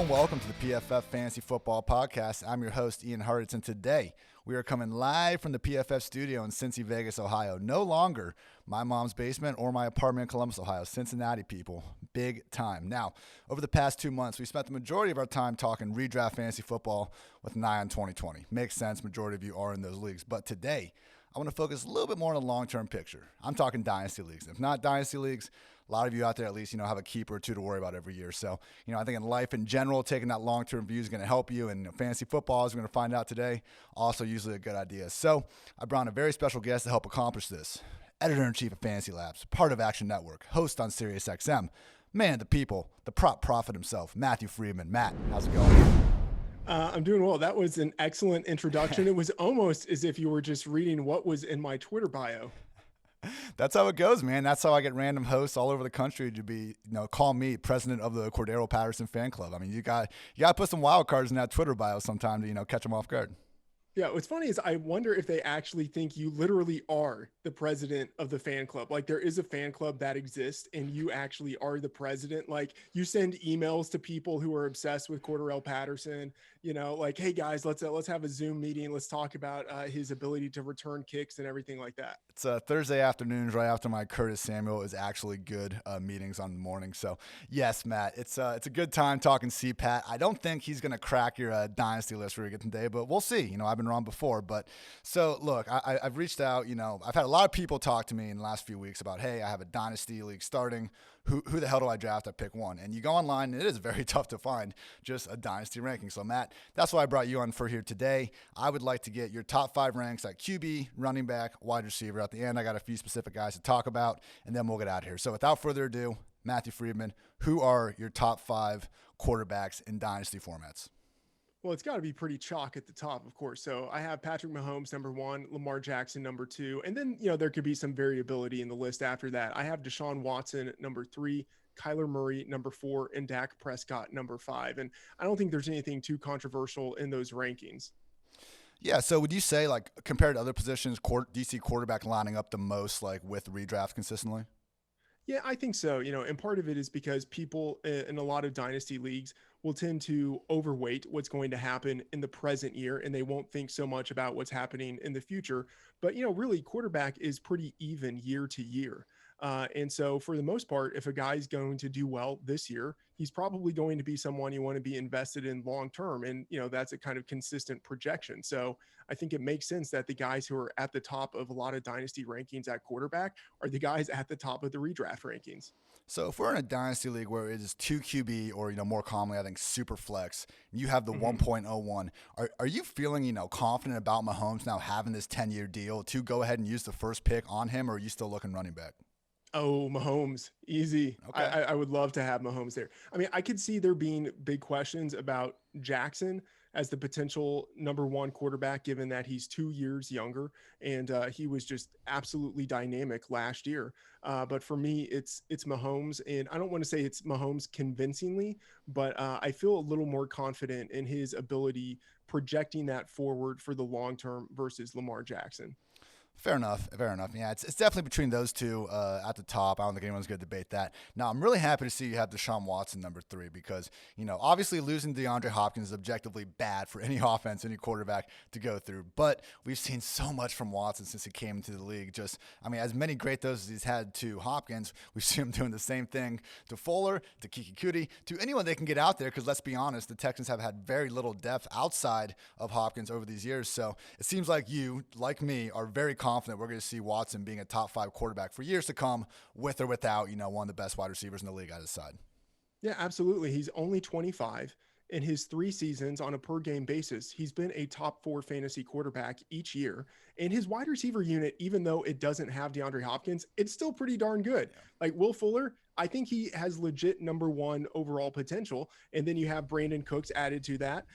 Hello and welcome to the PFF Fantasy Football Podcast. I'm your host, Ian Hartitz, and today we are coming live from the PFF studio in Cincy, Vegas, Ohio. No longer my mom's basement or my apartment in Columbus, Ohio. Cincinnati people, big time. Now, over the past 2 months, we spent the majority of our time talking redraft fantasy football with an eye on 2020. Makes sense, majority of you are in those leagues. But today, I want to focus a little bit more on the long-term picture. I'm talking Dynasty leagues. If not Dynasty leagues, a lot of you out there at least, have a keeper or two to worry about every year. So, I think in life in general, taking that long-term view is going to help you. And fantasy football, as we're going to find out today, also usually a good idea. So I brought on a very special guest to help accomplish this. Editor-in-chief of FantasyLabs, part of Action Network, host on SiriusXM, man of the people, the prop prophet himself, Matthew Freedman. Matt, how's it going? I'm doing well. That was an excellent introduction. It was almost as if you were just reading what was in my Twitter bio. That's how it goes, man. That's how I get random hosts all over the country to be, call me president of the Cordero Patterson fan club. I mean, you got to put some wild cards in that Twitter bio sometime to, catch them off guard. Yeah, what's funny is I wonder if they actually think you literally are the president of the fan club. Like there is a fan club that exists and you actually are the president. Like you send emails to people who are obsessed with Cordero Patterson, like, hey guys, let's have a Zoom meeting. Let's talk about his ability to return kicks and everything like that. It's Thursday afternoons right after my Curtis Samuel is actually good meetings on the morning. So yes, Matt, it's a good time talking CPAT. I don't think he's going to crack your dynasty list we're getting today, but we'll see. I've been wrong before, but so look, I've reached out, I've had a lot of people talk to me in the last few weeks about, hey, I have a dynasty league starting. Who the hell do I draft at pick one? And you go online, and it is very tough to find just a dynasty ranking. So, Matt, that's why I brought you on for here today. I would like to get your top 5 ranks at QB, running back, wide receiver. At the end, I got a few specific guys to talk about, and then we'll get out of here. So, without further ado, Matthew Freedman, who are your top 5 quarterbacks in dynasty formats? Well, it's got to be pretty chalk at the top, of course. So I have Patrick Mahomes, number 1, Lamar Jackson, number 2. And then, there could be some variability in the list after that. I have Deshaun Watson, number 3, Kyler Murray, number 4, and Dak Prescott, number 5. And I don't think there's anything too controversial in those rankings. Yeah, so would you say, like, compared to other positions, do you see quarterback lining up the most, like, with redraft consistently? Yeah, I think so. And part of it is because people in a lot of dynasty leagues will tend to overweight what's going to happen in the present year, and they won't think so much about what's happening in the future. But, really, quarterback is pretty even year to year. And so for the most part, if a guy's going to do well this year, he's probably going to be someone you want to be invested in long term. And, that's a kind of consistent projection. So I think it makes sense that the guys who are at the top of a lot of dynasty rankings at quarterback are the guys at the top of the redraft rankings. So if we're in a dynasty league where it is 2 QB or, more commonly, I think super flex, you have the 1.01, are you feeling, confident about Mahomes now having this 10-year deal to go ahead and use the first pick on him, or are you still looking running back? Oh, Mahomes, easy. Okay. I would love to have Mahomes there. I mean, I could see there being big questions about Jackson as the potential number 1 quarterback, given that he's 2 years younger and he was just absolutely dynamic last year. But for me, it's Mahomes, and I don't want to say it's Mahomes convincingly, but I feel a little more confident in his ability projecting that forward for the long term versus Lamar Jackson. Fair enough. Yeah, it's definitely between those two at the top. I don't think anyone's going to debate that. Now, I'm really happy to see you have Deshaun Watson number 3 because, obviously losing DeAndre Hopkins is objectively bad for any offense, any quarterback to go through. But we've seen so much from Watson since he came into the league. As many great throws as he's had to Hopkins, we've seen him doing the same thing to Fuller, to Kiki Kuti, to anyone they can get out there because, let's be honest, the Texans have had very little depth outside of Hopkins over these years. So it seems like you, like me, are very confident we're going to see Watson being a top 5 quarterback for years to come, with or without, one of the best wide receivers in the league at his side. Yeah, absolutely. He's only 25. In his 3 seasons on a per game basis, he's been a top 4 fantasy quarterback each year. And his wide receiver unit, even though it doesn't have DeAndre Hopkins, it's still pretty darn good. Yeah. Like Will Fuller, I think he has legit number 1 overall potential. And then you have Brandon Cooks added to that.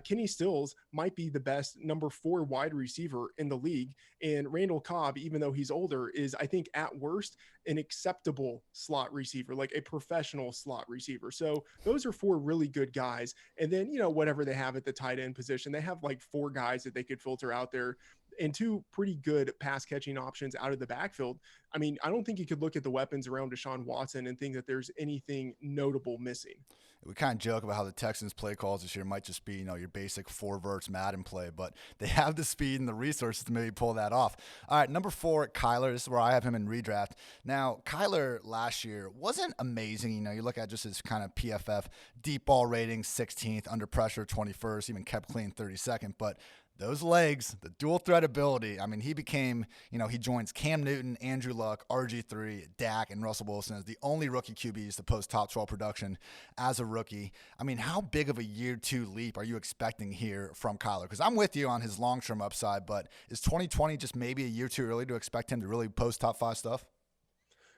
Kenny Stills might be the best number 4 wide receiver in the league. And Randall Cobb, even though he's older, is, I think, at worst, an acceptable slot receiver, like a professional slot receiver. So those are 4 really good guys. And then, whatever they have at the tight end position, they have like 4 guys that they could filter out there. and two pretty good pass catching options out of the backfield. I mean, I don't think you could look at the weapons around Deshaun Watson and think that there's anything notable missing. We kind of joke about how the Texans play calls this year might just be, your basic four verts Madden play, but they have the speed and the resources to maybe pull that off. All right, number 4, Kyler. This is where I have him in redraft. Now, Kyler last year wasn't amazing. You look at just his kind of PFF deep ball rating, 16th, under pressure, 21st, even kept clean, 32nd, but those legs, the dual threat ability. I mean, he became, he joins Cam Newton, Andrew Luck, RG3, Dak, and Russell Wilson as the only rookie QBs to post top 12 production as a rookie. I mean, how big of a year 2 leap are you expecting here from Kyler? Because I'm with you on his long-term upside, but is 2020 just maybe a year too early to expect him to really post top 5 stuff?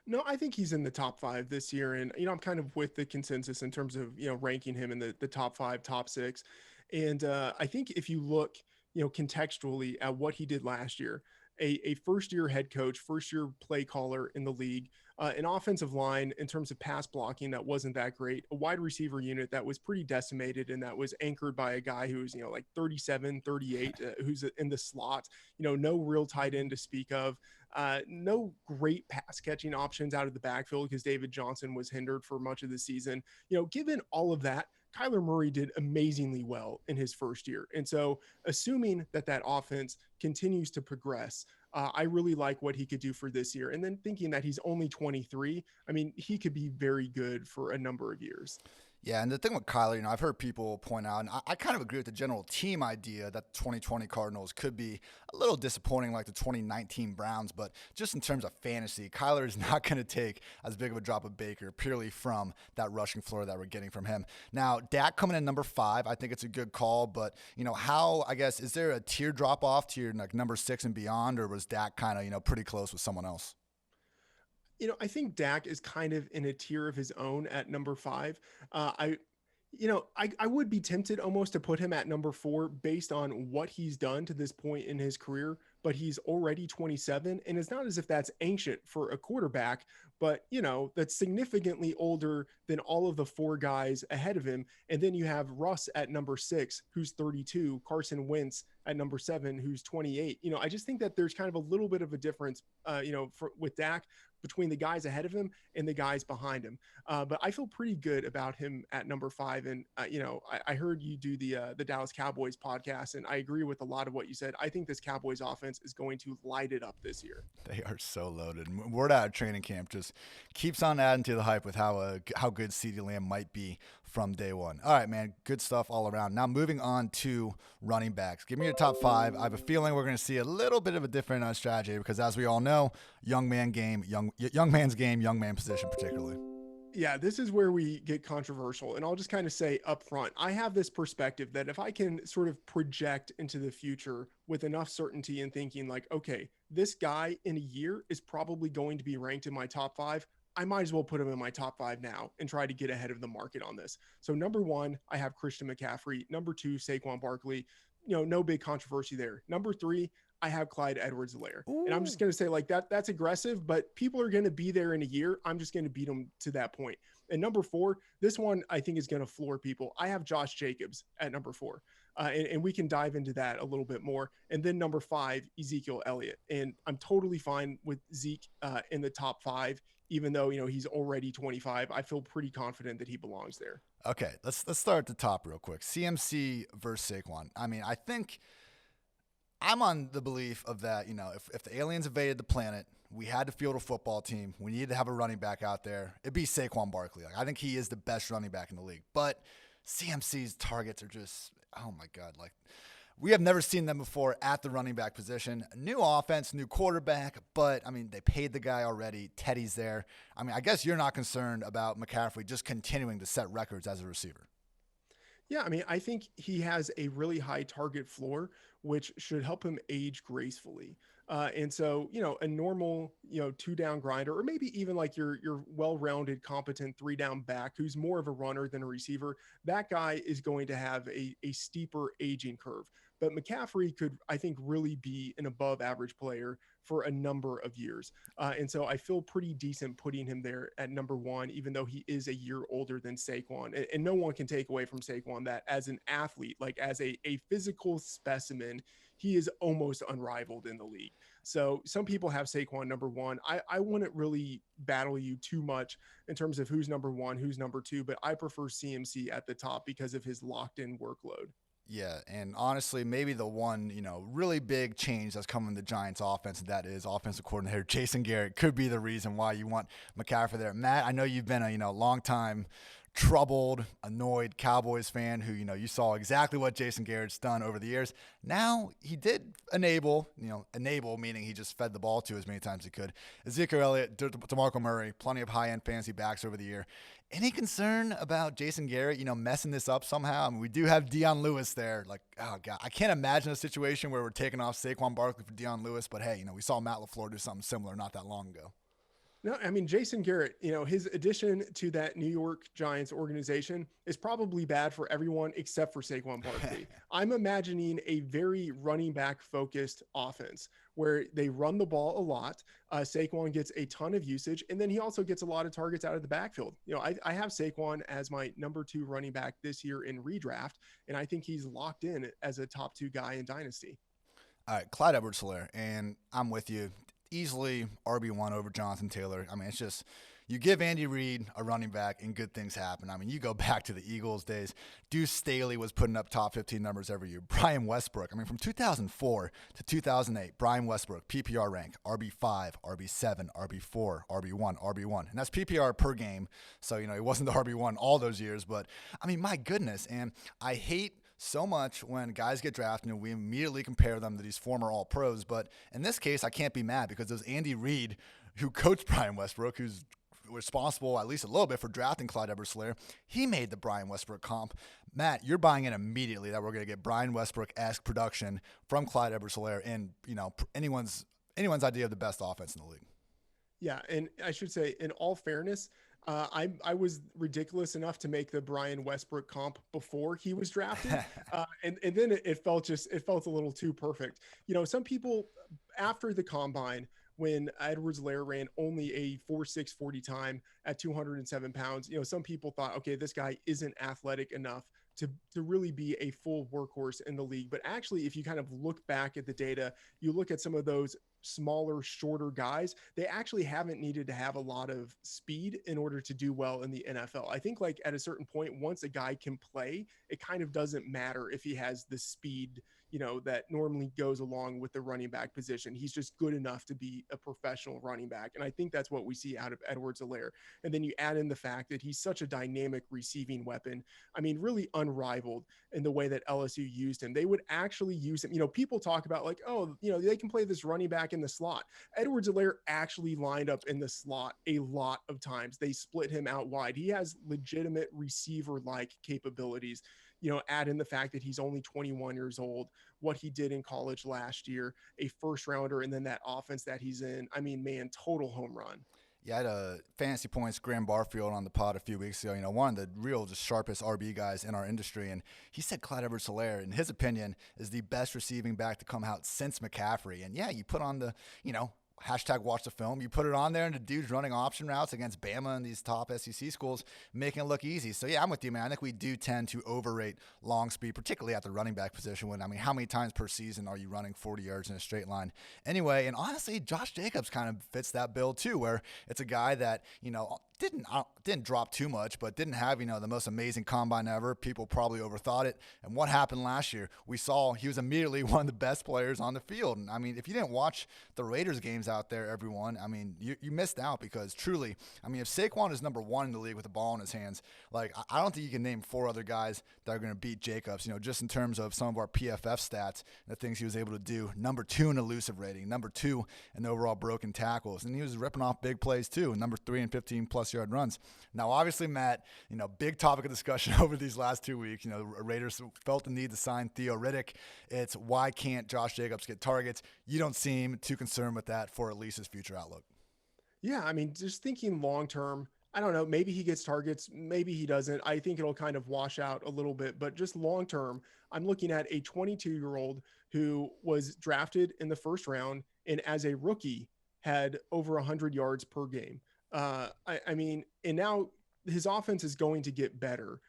No, I think he's in the top 5 this year. And, I'm kind of with the consensus in terms of, ranking him in the top 5, top 6. And I think if you look, contextually at what he did last year, a first-year head coach, first-year play caller in the league, an offensive line in terms of pass blocking that wasn't that great, a wide receiver unit that was pretty decimated and that was anchored by a guy who's, like 37, 38, who's in the slot, no real tight end to speak of, no great pass catching options out of the backfield because David Johnson was hindered for much of the season. Given all of that, Kyler Murray did amazingly well in his first year. And so assuming that offense continues to progress, I really like what he could do for this year. And then thinking that he's only 23, I mean, he could be very good for a number of years. Yeah, and the thing with Kyler, I've heard people point out, and I kind of agree with the general team idea that the 2020 Cardinals could be a little disappointing like the 2019 Browns, but just in terms of fantasy, Kyler is not going to take as big of a drop of Baker purely from that rushing floor that we're getting from him. Now, Dak coming in number 5, I think it's a good call, but, is there a tier drop off to your number 6 and beyond, or was Dak kind of, pretty close with someone else? I think Dak is kind of in a tier of his own at number 5. I would be tempted almost to put him at number 4 based on what he's done to this point in his career, but he's already 27. And it's not as if that's ancient for a quarterback, but that's significantly older than all of the 4 guys ahead of him. And then you have Russ at number 6, who's 32, Carson Wentz at number 7, who's 28. I just think that there's kind of a little bit of a difference, with Dak between the guys ahead of him and the guys behind him. But I feel pretty good about him at number 5. And, I heard you do the Dallas Cowboys podcast, and I agree with a lot of what you said. I think this Cowboys offense is going to light it up this year. They are so loaded. Word out of training camp just keeps on adding to the hype with how good CeeDee Lamb might be from day one. All right, man, good stuff all around. Now moving on to running backs. Give me your top 5. I have a feeling we're going to see a little bit of a different strategy because, as we all know, young man's game, young man position particularly. Yeah, this is where we get controversial. And I'll just kind of say up front, I have this perspective that if I can sort of project into the future with enough certainty and thinking like, okay, this guy in a year is probably going to be ranked in my top 5, I might as well put him in my top 5 now and try to get ahead of the market on this. So number 1, I have Christian McCaffrey. Number 2, Saquon Barkley. No big controversy there. Number 3, I have Clyde Edwards-Helaire. And I'm just going to say like that's aggressive, but people are going to be there in a year. I'm just going to beat them to that point. And number 4, this one I think is going to floor people. I have Josh Jacobs at number 4. And we can dive into that a little bit more. And then number 5, Ezekiel Elliott. And I'm totally fine with Zeke in the top 5, even though, he's already 25. I feel pretty confident that he belongs there. Okay, let's start at the top real quick. CMC versus Saquon. I mean, I think I'm on the belief of that, if the aliens invaded the planet, we had to field a football team, we needed to have a running back out there, it'd be Saquon Barkley. Like, I think he is the best running back in the league. But CMC's targets are just, oh my God, like we have never seen them before at the running back position. New offense, new quarterback, but I mean, they paid the guy already. Teddy's there. I mean, I guess you're not concerned about McCaffrey just continuing to set records as a receiver. Yeah, I mean, I think he has a really high target floor, which should help him age gracefully. And so, a normal, 2-down grinder, or maybe even like your well-rounded, competent 3-down back who's more of a runner than a receiver, that guy is going to have a steeper aging curve. But McCaffrey could, I think, really be an above average player for a number of years. And so I feel pretty decent putting him there at number 1, even though he is a year older than Saquon. And no one can take away from Saquon that as an athlete, like as a physical specimen, he is almost unrivaled in the league. So some people have Saquon number one. I wouldn't really battle you too much in terms of who's number one, who's number two, but I prefer CMC at the top because of his locked in workload. Yeah, and honestly, maybe the one, really big change that's coming in the Giants offense, and that is offensive coordinator Jason Garrett, could be the reason why you want McCaffrey there. Matt, I know you've been a, long time troubled, annoyed Cowboys fan who, you saw exactly what Jason Garrett's done over the years. Now, he did enable meaning he just fed the ball to as many times as he could. Ezekiel Elliott, DeMarco Murray, plenty of high-end fantasy backs over the year. Any concern about Jason Garrett, messing this up somehow? I mean, we do have Deion Lewis there. Like, oh, God, I can't imagine a situation where we're taking off Saquon Barkley for Deion Lewis, but hey, we saw Matt LaFleur do something similar not that long ago. No, I mean, Jason Garrett, his addition to that New York Giants organization is probably bad for everyone except for Saquon Barkley. I'm imagining a very running back focused offense where they run the ball a lot. Saquon gets a ton of usage, and then he also gets a lot of targets out of the backfield. I have Saquon as my number 2 running back this year in redraft, and I think he's locked in as a top 2 guy in Dynasty. All right, Clyde Edwards-Helaire, and I'm with you. Easily RB1 over Jonathan Taylor. I mean, it's just, you give Andy Reid a running back and good things happen. I mean, you go back to the Eagles days. Deuce Staley was putting up top 15 numbers every year. Brian Westbrook, I mean, from 2004 to 2008, Brian Westbrook, PPR rank, RB5, RB7, RB4, RB1, RB1. And that's PPR per game. So, he wasn't the RB1 all those years. But, I mean, my goodness. And I hate so much when guys get drafted and we immediately compare them to these former All-Pros. But in this case, I can't be mad because it was Andy Reid who coached Brian Westbrook, who's responsible at least a little bit for drafting Clyde Edwards-Helaire. He made the Brian Westbrook comp. Matt, you're buying in immediately that we're going to get Brian Westbrook-esque production from Clyde Edwards-Helaire in, anyone's idea of the best offense in the league. Yeah, and I should say, in all fairness, I was ridiculous enough to make the Brian Westbrook comp before he was drafted. And then it felt a little too perfect. Some people after the combine, when Edwards-Helaire ran only a 4.6 40 time at 207 pounds, some people thought, okay, this guy isn't athletic enough to really be a full workhorse in the league. But actually, if you kind of look back at the data, you look at some of those smaller, shorter guys, they actually haven't needed to have a lot of speed in order to do well in the NFL. I think like at a certain point, once a guy can play, it kind of doesn't matter if he has the speed, that normally goes along with the running back position. He's just good enough to be a professional running back. And I think that's what we see out of Edwards-Helaire. And then you add in the fact that he's such a dynamic receiving weapon. I mean, really unrivaled in the way that LSU used him. They would actually use him. People talk about like, oh, they can play this running back in the slot. Edwards-Helaire actually lined up in the slot a lot of times. They split him out wide. He has legitimate receiver-like capabilities. Add in the fact that he's only 21 years old, what he did in college last year, a first rounder, and then that offense that he's in. I mean, man, total home run. Yeah, I had a Fantasy Points Graham Barfield on the pod a few weeks ago, one of the real just sharpest RB guys in our industry. And he said Clyde Edwards-Helaire, in his opinion, is the best receiving back to come out since McCaffrey. And yeah, you put on the, hashtag watch the film. You put it on there and the dude's running option routes against Bama and these top SEC schools, making it look easy. So yeah, I'm with you, man. I think we do tend to overrate long speed, particularly at the running back position when, how many times per season are you running 40 yards in a straight line anyway? And honestly, Josh Jacobs kind of fits that bill too, where it's a guy that, didn't drop too much, but didn't have, the most amazing combine ever. People probably overthought it. And what happened last year? We saw he was immediately one of the best players on the field. And if you didn't watch the Raiders games out there, everyone, you missed out because truly, if Saquon is number 1 in the league with the ball in his hands, like I don't think you can name 4 other guys that are going to beat Jacobs, just in terms of some of our PFF stats, the things he was able to do. Number 2 in elusive rating, number 2 in overall broken tackles. And he was ripping off big plays too, number 3 in 15 plus yard runs. Now, obviously, Matt, big topic of discussion over these last 2 weeks. Raiders felt the need to sign Theo Riddick. It's why can't Josh Jacobs get targets? You don't seem too concerned with that for at least his future outlook. Yeah, just thinking long term, I don't know, maybe he gets targets, maybe he doesn't. I think it'll kind of wash out a little bit, but just long term, I'm looking at a 22-year-old who was drafted in the first round and as a rookie had over 100 yards per game. And now his offense is going to get better.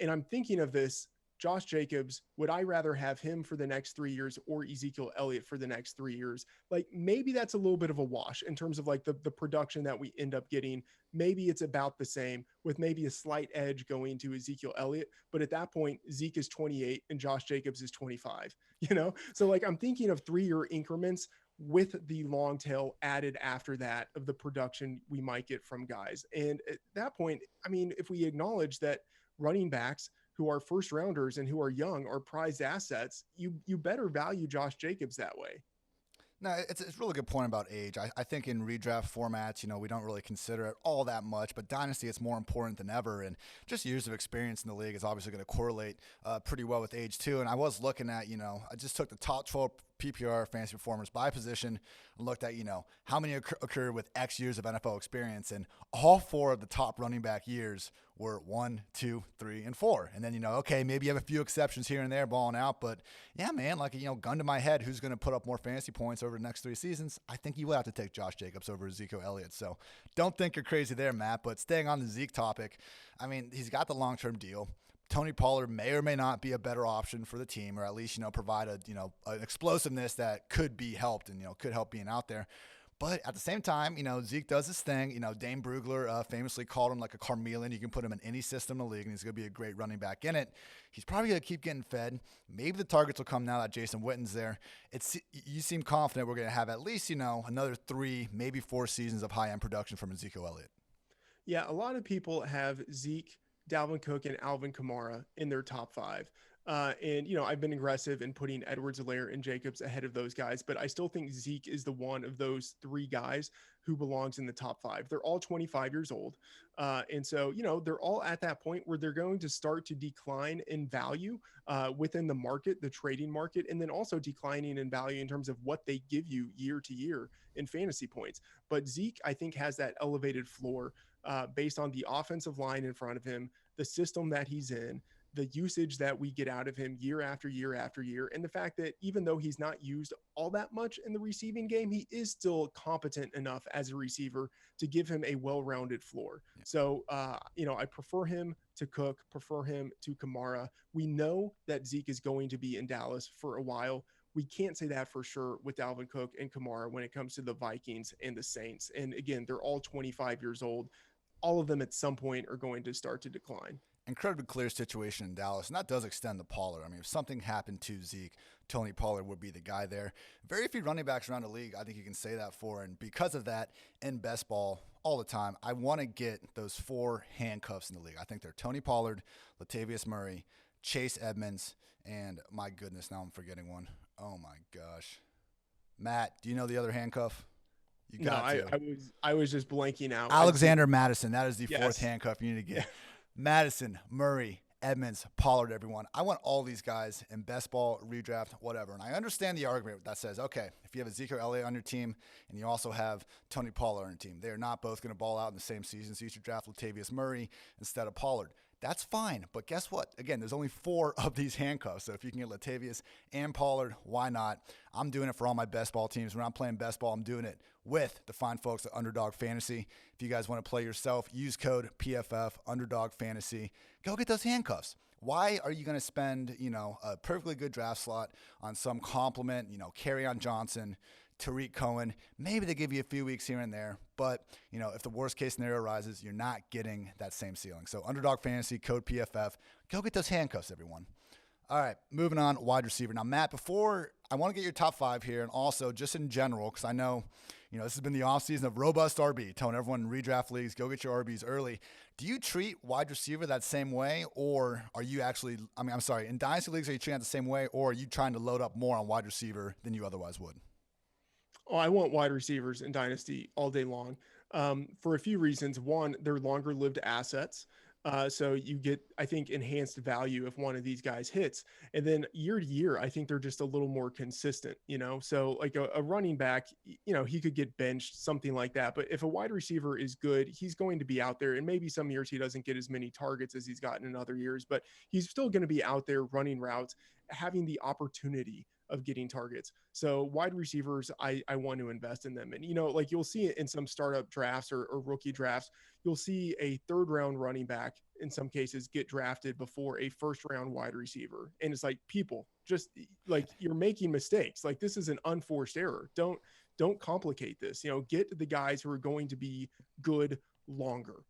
And I'm thinking of this Josh Jacobs, would I rather have him for the next 3 years or Ezekiel Elliott for the next 3 years? Like maybe that's a little bit of a wash in terms of like the production that we end up getting. Maybe it's about the same with maybe a slight edge going to Ezekiel Elliott. But at that point, Zeke is 28 and Josh Jacobs is 25, you know? So like I'm thinking of 3-year increments with the long tail added after that of the production we might get from guys. And at that point, I mean, if we acknowledge that running backs who are first rounders and who are young are prized assets, you better value Josh Jacobs that way. No, it's a really good point about age. I think in redraft formats, we don't really consider it all that much, but Dynasty, it's more important than ever. And just years of experience in the league is obviously going to correlate pretty well with age too. And I was looking at, I just took the top 12 PPR fantasy performers by position and looked at, how many occurred with X years of NFL experience. And all 4 of the top running back years were 1, 2, 3, and 4. And then, okay, maybe you have a few exceptions here and there balling out, but yeah, man, like, gun to my head, who's going to put up more fantasy points over the next 3 seasons? I think you will have to take Josh Jacobs over Ezekiel Elliott. So don't think you're crazy there, Matt, but staying on the Zeke topic, I mean, he's got the long-term deal. Tony Pollard may or may not be a better option for the team, or at least, provide an explosiveness that could be helped and, could help being out there. But at the same time, Zeke does his thing. Dane Brugler famously called him like a chameleon. You can put him in any system in the league, and he's going to be a great running back in it. He's probably going to keep getting fed. Maybe the targets will come now that Jason Witten's there. You seem confident we're going to have at least, another 3, maybe 4 seasons of high-end production from Ezekiel Elliott. Yeah, a lot of people have Zeke, Dalvin Cook, and Alvin Kamara in their top 5. And, I've been aggressive in putting Edwards-Helaire and Jacobs ahead of those guys, but I still think Zeke is the one of those 3 guys who belongs in the top 5. They're all 25 years old. And so, they're all at that point where they're going to start to decline in value within the market, the trading market, and then also declining in value in terms of what they give you year to year in fantasy points. But Zeke, I think, has that elevated floor based on the offensive line in front of him, the system that he's in, the usage that we get out of him year after year after year, and the fact that even though he's not used all that much in the receiving game, he is still competent enough as a receiver to give him a well-rounded floor. Yeah. So, I prefer him to Cook, prefer him to Kamara. We know that Zeke is going to be in Dallas for a while. We can't say that for sure with Dalvin Cook and Kamara when it comes to the Vikings and the Saints. And again, they're all 25 years old. All of them at some point are going to start to decline. Incredibly clear situation in Dallas, and that does extend to Pollard. I mean, if something happened to Zeke, Tony Pollard would be the guy there. Very few running backs around the league, I think you can say that for, and because of that, in best ball all the time, I want to get those 4 handcuffs in the league. I think they're Tony Pollard, Latavius Murray, Chase Edmonds, and my goodness, now I'm forgetting one. Oh my gosh. Matt, do you know the other handcuff? You got I was just blanking out. Alexander Madison, that is the 4th handcuff you need to get. Yeah. Madison, Murray, Edmonds, Pollard, everyone. I want all these guys in best ball, redraft, whatever. And I understand the argument that says, okay, if you have Ezekiel Elliott on your team and you also have Tony Pollard on your team, they're not both going to ball out in the same season, so you should draft Latavius Murray instead of Pollard. That's fine. But guess what? Again, there's only 4 of these handcuffs. So if you can get Latavius and Pollard, why not? I'm doing it for all my best ball teams. When I'm playing best ball, I'm doing it with the fine folks at Underdog Fantasy. If you guys want to play yourself, use code PFF Underdog Fantasy. Go get those handcuffs. Why are you going to spend, a perfectly good draft slot on some compliment, Kerryon Johnson, Tariq Cohen? Maybe they give you a few weeks here and there, but if the worst case scenario arises, you're not getting that same ceiling. So Underdog Fantasy, code PFF, go get those handcuffs, everyone. All right, moving on, wide receiver. Now, Matt, before I want to get your top 5 here, and also just in general, because I know, this has been the offseason of robust RB, telling everyone in redraft leagues, go get your RBs early. Do you treat wide receiver that same way, or are you actually, in Dynasty leagues, are you treating it the same way, or are you trying to load up more on wide receiver than you otherwise would? Oh, I want wide receivers in Dynasty all day long for a few reasons. One, they're longer lived assets. So you get, I think, enhanced value if one of these guys hits. And then year to year, I think they're just a little more consistent, So like a running back, he could get benched, something like that. But if a wide receiver is good, he's going to be out there. And maybe some years he doesn't get as many targets as he's gotten in other years, but he's still going to be out there running routes, having the opportunity of getting targets. So wide receivers, I want to invest in them. And, like you'll see it in some startup drafts or rookie drafts, you'll see a third round running back in some cases get drafted before a first round wide receiver. And it's like, people just like, you're making mistakes. Like, this is an unforced error. Don't complicate this, get the guys who are going to be good longer.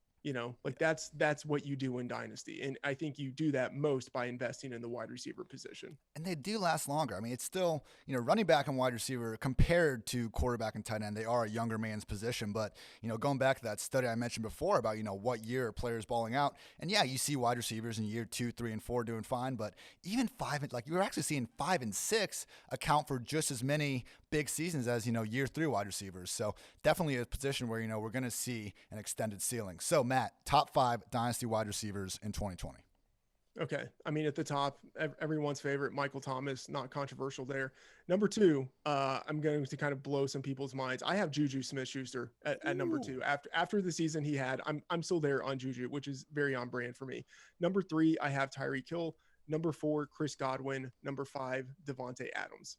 Like that's what you do in Dynasty. And I think you do that most by investing in the wide receiver position. And they do last longer. I mean, it's still, running back and wide receiver compared to quarterback and tight end, they are a younger man's position. But, going back to that study I mentioned before about, what year players balling out. And yeah, you see wide receivers in year 2, 3, and 4 doing fine. But even 5, like you're actually seeing 5 and 6 account for just as many big seasons as, year 3 wide receivers. So definitely a position where, we're going to see an extended ceiling. So Matt, top 5 Dynasty wide receivers in 2020. Okay. I mean, at the top, everyone's favorite, Michael Thomas, not controversial there. Number 2, I'm going to kind of blow some people's minds. I have JuJu Smith-Schuster at number 2. After the season he had, I'm still there on JuJu, which is very on brand for me. Number 3, I have Tyreek Hill. Number 4, Chris Godwin. Number 5, Devontae Adams.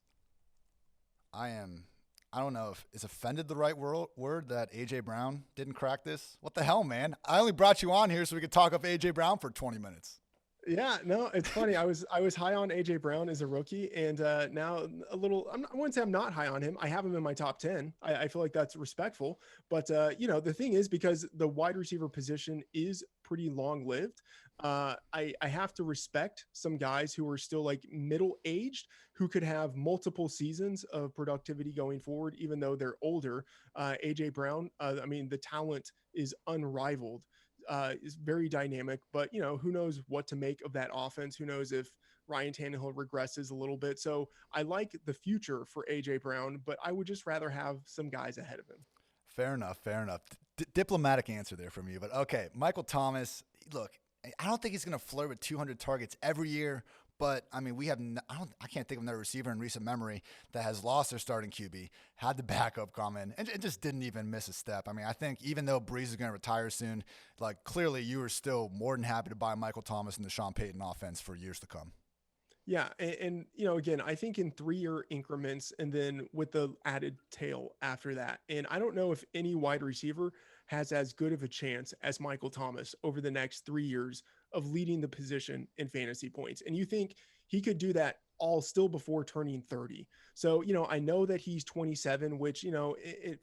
I don't know if is offended the right word that A.J. Brown didn't crack this. What the hell, man? I only brought you on here so we could talk up A.J. Brown for 20 minutes. Yeah, no, it's funny. I was high on A.J. Brown as a rookie, and now I wouldn't say I'm not high on him. I have him in my top 10. I feel like that's respectful. But, the thing is, because the wide receiver position is pretty long-lived, I have to respect some guys who are still like middle-aged who could have multiple seasons of productivity going forward, even though they're older. A.J. Brown, the talent is unrivaled. Is very dynamic, but who knows what to make of that offense? Who knows if Ryan Tannehill regresses a little bit? So I like the future for AJ Brown, but I would just rather have some guys ahead of him. Fair enough. Diplomatic answer there from you, but okay. Michael Thomas, look, I don't think he's going to flirt with 200 targets every year. But I mean, I can't think of another receiver in recent memory that has lost their starting QB, had the backup come in, and just didn't even miss a step. I mean, I think even though Breeze is going to retire soon, like clearly you were still more than happy to buy Michael Thomas in the Sean Payton offense for years to come. Yeah. And again, I think in 3-year increments and then with the added tail after that. And I don't know if any wide receiver has as good of a chance as Michael Thomas over the next 3 years of leading the position in fantasy points. And you think he could do that all still before turning 30. So, I know that he's 27, which,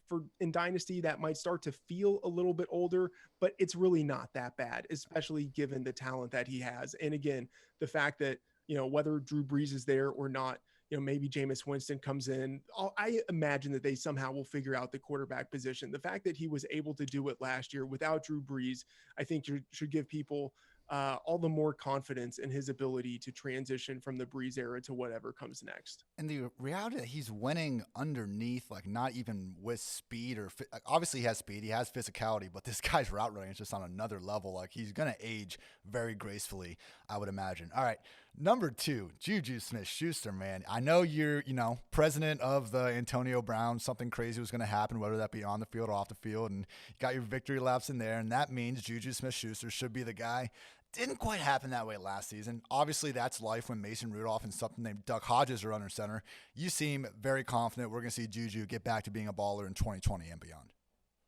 for in Dynasty, that might start to feel a little bit older, but it's really not that bad, especially given the talent that he has. And again, the fact that, whether Drew Brees is there or not, maybe Jameis Winston comes in. I imagine that they somehow will figure out the quarterback position. The fact that he was able to do it last year without Drew Brees, I think should give people all the more confidence in his ability to transition from the Brees era to whatever comes next. And the reality that he's winning underneath, like not even with speed or obviously he has speed, he has physicality, but this guy's route running is just on another level. Like he's going to age very gracefully, I would imagine. All right. Number 2, JuJu Smith-Schuster, man. I know you're, president of the Antonio Brown. Something crazy was going to happen, whether that be on the field or off the field. And you got your victory laps in there. And that means JuJu Smith-Schuster should be the guy. Didn't quite happen that way last season. Obviously, that's life when Mason Rudolph and something named Duck Hodges are under center. You seem very confident we're going to see JuJu get back to being a baller in 2020 and beyond.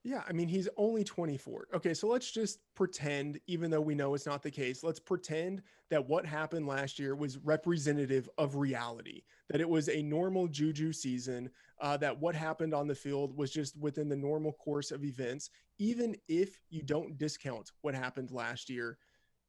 Yeah, he's only 24. Okay, so let's just pretend, even though we know it's not the case, let's pretend that what happened last year was representative of reality, that it was a normal JuJu season, that what happened on the field was just within the normal course of events. Even if you don't discount what happened last year,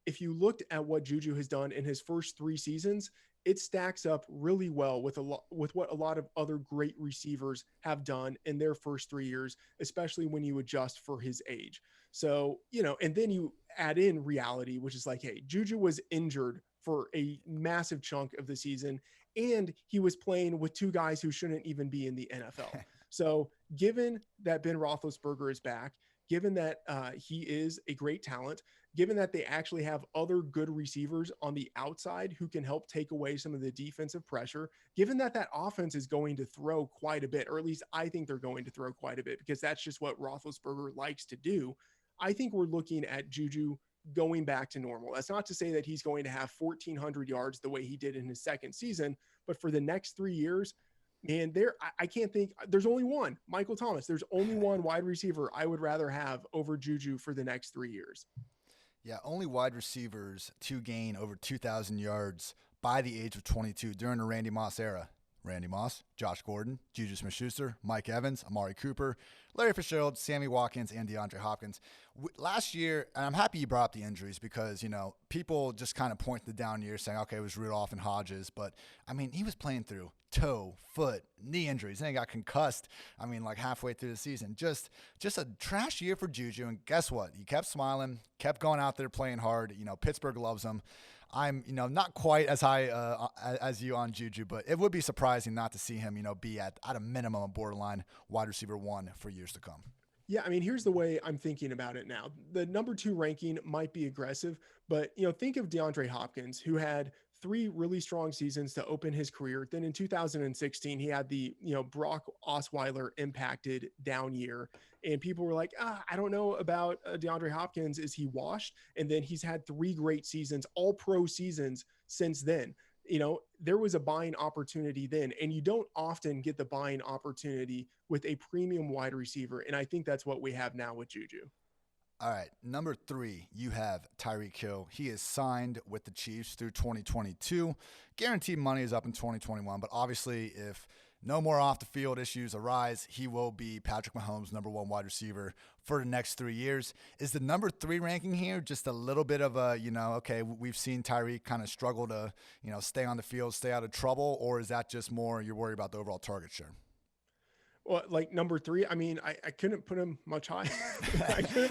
if you looked at what JuJu has done in his first 3 seasons, it stacks up really well with what a lot of other great receivers have done in their first 3 years, especially when you adjust for his age. So, and then you add in reality, which is like, hey, JuJu was injured for a massive chunk of the season, and he was playing with 2 guys who shouldn't even be in the NFL. So given that Ben Roethlisberger is back, given that he is a great talent, given that they actually have other good receivers on the outside who can help take away some of the defensive pressure, given that that offense is going to throw quite a bit, or at least I think they're going to throw quite a bit because that's just what Roethlisberger likes to do. I think we're looking at JuJu going back to normal. That's not to say that he's going to have 1,400 yards the way he did in his second season, But for the next 3 years, man, I can't think. There's only one, Michael Thomas. There's only one wide receiver I would rather have over JuJu for the next 3 years. Yeah, only wide receivers to gain over 2,000 yards by the age of 22 during the Randy Moss era. Randy Moss, Josh Gordon, JuJu Smith-Schuster, Mike Evans, Amari Cooper, Larry Fitzgerald, Sammy Watkins, and DeAndre Hopkins. Last year, and I'm happy you brought up the injuries because, people just kind of point to the down year saying, okay, it was Rudolph and Hodges. But, he was playing through toe, foot, knee injuries. Then he got concussed, like halfway through the season. Just a trash year for JuJu. And guess what? He kept smiling, kept going out there playing hard. Pittsburgh loves him. I'm, not quite as high as you on JuJu, but it would be surprising not to see him, be at a minimum a borderline wide receiver 1 for years to come. Yeah, here's the way I'm thinking about it now. The number 2 ranking might be aggressive, but, think of DeAndre Hopkins, who had 3 really strong seasons to open his career. Then in 2016, he had the, Brock Osweiler impacted down year. And people were like, I don't know about DeAndre Hopkins. Is he washed? And then he's had 3 great seasons, all pro seasons since then. There was a buying opportunity then, and you don't often get the buying opportunity with a premium wide receiver. And I think that's what we have now with JuJu. All right, number 3, you have Tyreek Hill. He is signed with the Chiefs through 2022. Guaranteed money is up in 2021, but obviously if no more off-the-field issues arise, he will be Patrick Mahomes' number 1 wide receiver for the next 3 years. Is the number 3 ranking here just a little bit of a, okay, we've seen Tyreek kind of struggle to, stay on the field, stay out of trouble, or is that just more you're worried about the overall target share? Well, like number 3, I couldn't put him much higher.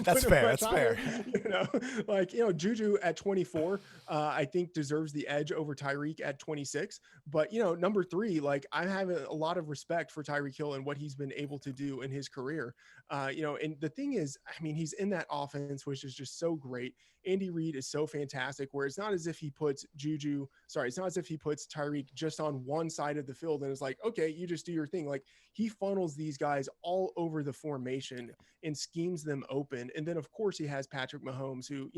That's fair. That's fair. JuJu at 24, I think deserves the edge over Tyreek at 26. But, number 3, I have a lot of respect for Tyreek Hill and what he's been able to do in his career. And the thing is, he's in that offense, which is just so great. Andy Reid is so fantastic, where it's not as if he puts it's not as if he puts Tyreek just on one side of the field and is like, okay, you just do your thing. Like, he funnels these guys all over the formation and schemes them open. And then of course he has Patrick Mahomes, who,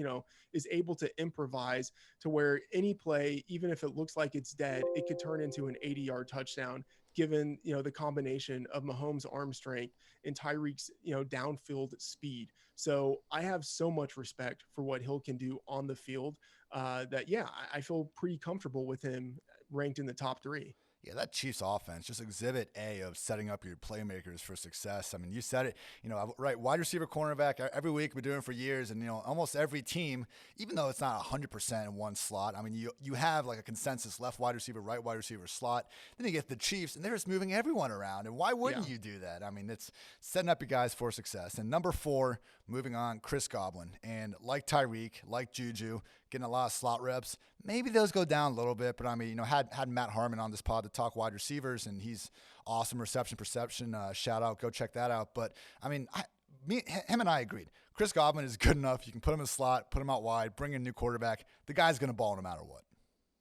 is able to improvise to where any play, even if it looks like it's dead, it could turn into an 80-yard touchdown, given, the combination of Mahomes' arm strength and Tyreek's, downfield speed. So I have so much respect for what Hill can do on the field that, I feel pretty comfortable with him ranked in the top 3. Yeah, that Chiefs offense, just exhibit A of setting up your playmakers for success. You said it, right, wide receiver, cornerback, every week we've been doing it for years. And, almost every team, even though it's not 100% in one slot, you have like a consensus left wide receiver, right wide receiver slot. Then you get the Chiefs, and they're just moving everyone around. And why wouldn't you do that? It's setting up your guys for success. And number 4, moving on, Chris Godwin. And like Tyreek, like JuJu, getting a lot of slot reps. Maybe those go down a little bit, but had Matt Harmon on this pod to talk wide receivers, and he's awesome reception perception. Shout out, go check that out. But him and I agreed. Chris Godwin is good enough. You can put him in the slot, put him out wide, bring in a new quarterback. The guy's going to ball no matter what.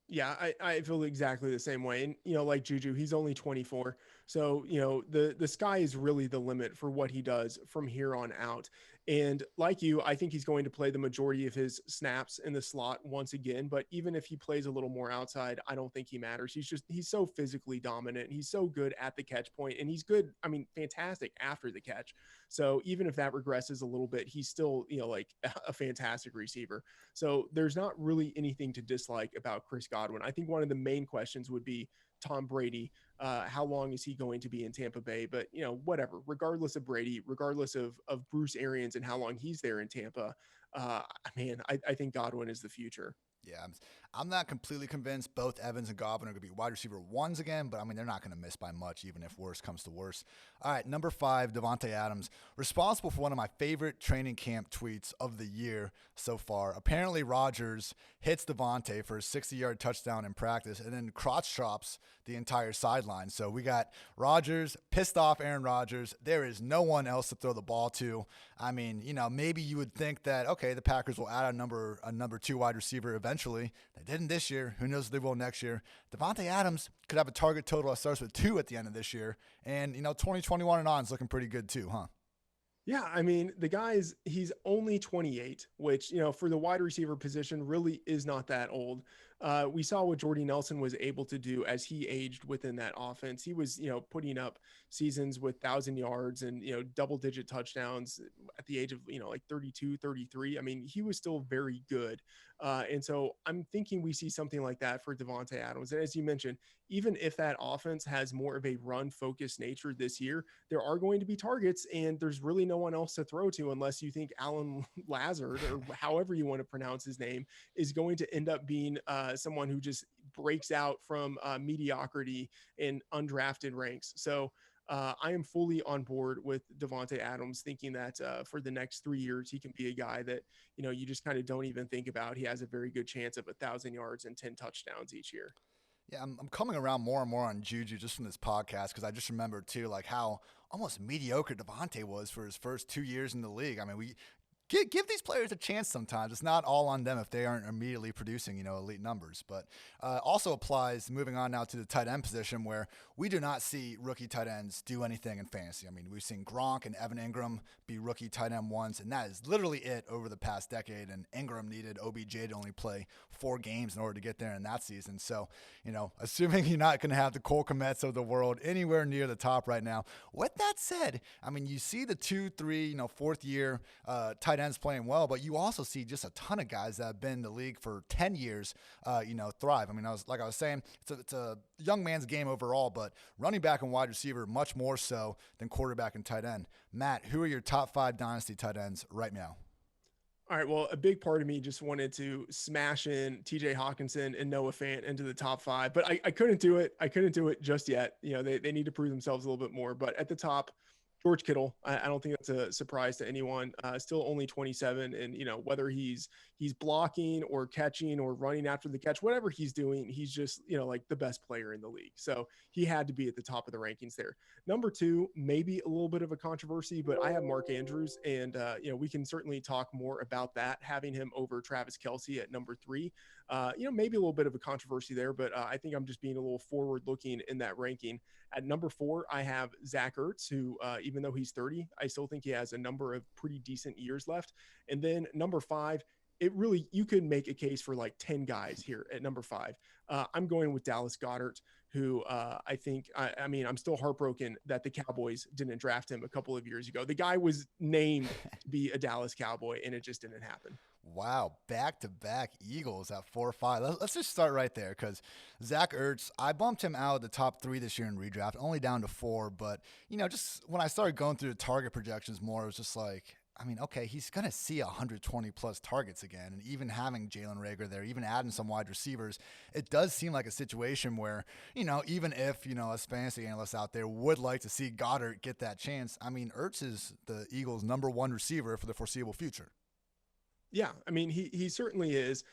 Yeah, I feel exactly the same way. And, like JuJu, he's only 24. So, the sky is really the limit for what he does from here on out. And like you, I think he's going to play the majority of his snaps in the slot once again. But even if he plays a little more outside, I don't think he matters. He's so physically dominant. He's so good at the catch point, and he's good. Fantastic after the catch. So even if that regresses a little bit, he's still, a fantastic receiver. So there's not really anything to dislike about Chris Godwin. I think one of the main questions would be Tom Brady. How long is he going to be in Tampa Bay? But, whatever, regardless of Brady, regardless of Bruce Arians and how long he's there in Tampa, I think Godwin is the future. Yeah, I'm not completely convinced both Evans and Godwin are going to be wide receiver 1s again, but they're not going to miss by much, even if worse comes to worse. All right, number 5, Davante Adams, responsible for one of my favorite training camp tweets of the year so far. Apparently, Rodgers hits Davante for a 60-yard touchdown in practice and then crotch chops the entire sideline. So we got Rodgers, pissed off Aaron Rodgers. There is no one else to throw the ball to. Maybe you would think that, okay, the Packers will add a number 2 wide receiver eventually. They didn't this year. Who knows if they will next year. Davante Adams could have a target total that starts with 2 at the end of this year. And, 2021 and on is looking pretty good too, huh? Yeah, the guy's, he's only 28, which, for the wide receiver position really is not that old. We saw what Jordy Nelson was able to do as he aged within that offense. He was, putting up seasons with 1,000 yards and, double-digit touchdowns at the age of, like 32, 33. I mean, he was still very good. And so I'm thinking we see something like that for Davante Adams. And as you mentioned, even if that offense has more of a run-focused nature this year, there are going to be targets, and there's really no one else to throw to unless you think Alan Lazard, or however you want to pronounce his name, is going to end up being someone who just breaks out from mediocrity in undrafted ranks. So I am fully on board with Davante Adams, thinking that for the next 3 years, he can be a guy that, you just kind of don't even think about. He has a very good chance of 1,000 yards and 10 touchdowns each year. Yeah, I'm coming around more and more on JuJu just from this podcast because I just remember too, like how almost mediocre Davante was for his first 2 years in the league. I mean, we give these players a chance sometimes. It's not all on them if they aren't immediately producing, elite numbers. But also applies, moving on now to the tight end position, where we do not see rookie tight ends do anything in fantasy. I mean, we've seen Gronk and Evan Ingram be rookie tight end once, and that is literally it over the past decade. And Ingram needed OBJ to only play 4 games in order to get there in that season. So, assuming you're not going to have the Cole Kmets of the world anywhere near the top right now. With that said, I mean, you see the 2, 3, 4th year tight ends playing well, but you also see just a ton of guys that have been in the league for 10 years, thrive. I mean, I was saying, it's a young man's game overall, but running back and wide receiver much more so than quarterback and tight end. Matt, who are your top 5 dynasty tight ends right now? All right. Well, a big part of me just wanted to smash in TJ Hawkinson and Noah Fant into the top 5, but I couldn't do it. I couldn't do it just yet. They need to prove themselves a little bit more, but at the top, George Kittle, I don't think that's a surprise to anyone. Still only 27, and whether he's blocking or catching or running after the catch, whatever he's doing, he's just like the best player in the league. So he had to be at the top of the rankings there. Number 2, maybe a little bit of a controversy, but I have Mark Andrews, and we can certainly talk more about that. Having him over Travis Kelce at number 3, maybe a little bit of a controversy there, but I think I'm just being a little forward looking in that ranking. At number 4, I have Zach Ertz, who, even though he's 30, I still think he has a number of pretty decent years left. And then number 5, you could make a case for like 10 guys here at number 5. I'm going with Dallas Goedert, who I think, I'm still heartbroken that the Cowboys didn't draft him a couple of years ago. The guy was named to be a Dallas Cowboy, and it just didn't happen. Wow, back-to-back Eagles at 4 or 5. Let's just start right there because Zach Ertz, I bumped him out of the top 3 this year in redraft, only down to 4. But, just when I started going through the target projections more, it was just like, okay, he's going to see 120-plus targets again. And even having Jalen Reagor there, even adding some wide receivers, it does seem like a situation where, even if, us fantasy analysts out there would like to see Goddard get that chance, Ertz is the Eagles' number 1 receiver for the foreseeable future. Yeah, he certainly is.